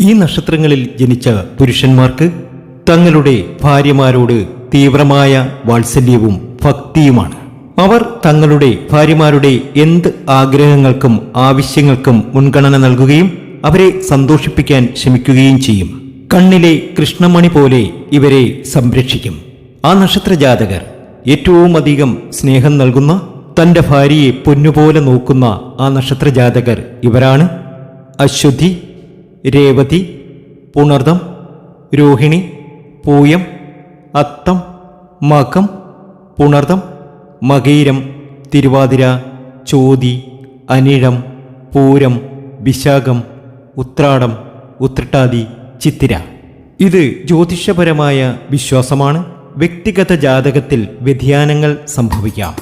ഈ നക്ഷത്രങ്ങളിൽ ജനിച്ച പുരുഷന്മാർക്ക് തങ്ങളുടെ ഭാര്യമാരോട് തീവ്രമായ വാത്സല്യവും ഭക്തിയുമാണ്. അവർ തങ്ങളുടെ ഭാര്യമാരുടെ എന്ത് ആഗ്രഹങ്ങൾക്കും ആവശ്യങ്ങൾക്കും മുൻഗണന നൽകുകയും അവരെ സന്തോഷിപ്പിക്കാൻ ശ്രമിക്കുകയും ചെയ്യും. കണ്ണിലെ കൃഷ്ണമണി പോലെ ഇവരെ സംരക്ഷിക്കും. ആ നക്ഷത്രജാതകർ ഏറ്റവും അധികം സ്നേഹം നൽകുന്ന, തൻ്റെ ഭാര്യയെ പൊന്നുപോലെ നോക്കുന്ന ആ നക്ഷത്രജാതകർ ഇവരാണ്: അശ്വതി, രേവതി, പുണർദം, രോഹിണി, പൂയം, അത്തം, മകം, പുണർദം, മകയിരം, തിരുവാതിര, ചോതി, അനിഴം, പൂരം, വിശാഖം, ഉത്രാടം, ഉത്രട്ടാതി, ചിത്തിര. ഇത് ജ്യോതിഷപരമായ വിശ്വാസമാണ്. വ്യക്തിഗത ജാതകത്തിൽ വ്യതിയാനങ്ങൾ സംഭവിക്കാം.